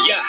Yeah.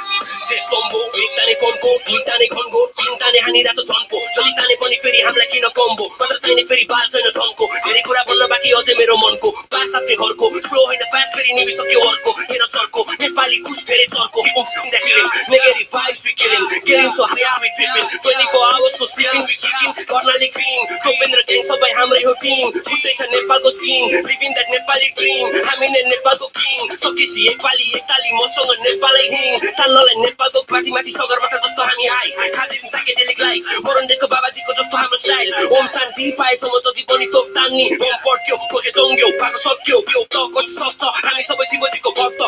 जे सोम्बो एक ताने फोनको दुई ताने घनको तीन ताने हानिरहेको झन्को जति ताने पनि फेरि हामीलाई किन कम्बो मात्र चाहिने फेरि बाल छैन धनको धेरै कुरा भन्न बाँकी अझै मेरो मनको बास आफ्नै घरको स्लो होइन फास्ट फेरि निभिसक्यो अर्को हेर सरको नेपाली कुछ धेरै चर्को negative vibes we killing getting so high we tripping 24 hours so sleeping we kicking Karnali green Topendra gang सबै हाम्रै हो टिम फुट्दैछ नेपालको seen living that Nepali dream हामी नै नेपालको किङ सकेसी एकपाली एकताली मसँग नेपालै हिङ तान्नलाई नेपालको माथि माथि सगरमाथा जस्तो हामी हाई खादिदिउँ साइकेडेलिक लाइफ मरण देशको बाबाजीको जस्तो हाम्रो स्टाइल ओम शान्ति पाएसम्म जति पनि तोप तान्नी ओम पड्क्यो खोजे टङ्ग्यो पाएको सक्यो यो त कति सक्छ हामी सबै शिवजीको भक्त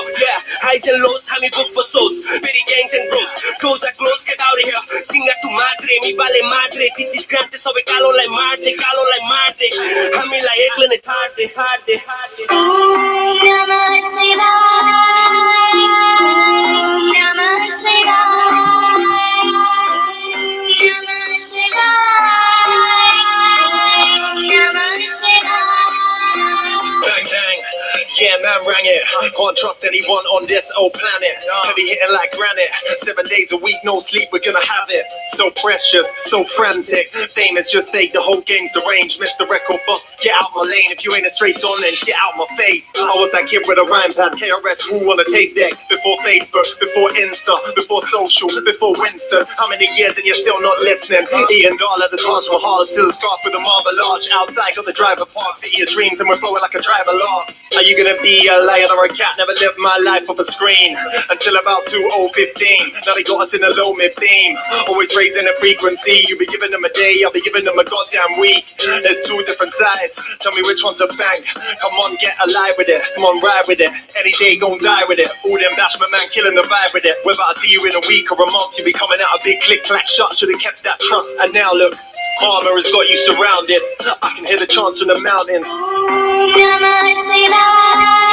हाइज एन्ड लोस हामी बुक फर सोस फेरि gangs and bros close uh close get out here सिङ्गा टु मात्रे मिबाले मात्रे चिचिस क्रान्ते सबै कालोलाई मार्दै हामीलाई एक्लै नै छाड्दै Nama Shivaya, Nama Shivaya, Nama Shivaya, Nama Shivaya. Bang bang, yeah man rang it. Can't trust anyone on this old planet. Heavy hitting like granite. 7 days a week, no sleep, we're gonna have it. So precious, so frantic. Fame is just fake, the whole game's deranged. Mr. Record Boss, get out my lane. If you ain't a straight on, then get out my face. I was that kid with a rhyme pad, KRS Rule on a tape deck. Before Facebook, before Insta, before social, before Winston. How many years and you're still not listening? Eating all at the Taj Mahal, still scarf with a marble arch. Outside got the driver park, city of dreams, and we're flowing like a driver lark. Are you gonna be a lion or a cat? Never lived my life off a screen until about 2015. Now they got us in a low mid theme, always raising the frequency. You be giving them a day, I'll be giving them a goddamn week. There's two different sides. Tell me which one's a bang. Come on, get alive with it. Come on, ride with it. Any day gon' die with it. All them bashment man killing the vibe with it. Whether I see you in a week or a month, you be coming out a big click clack shot. Should've kept that trust. And now look, karma has got you surrounded. I can hear the chants from the mountains. Nama Shivaya.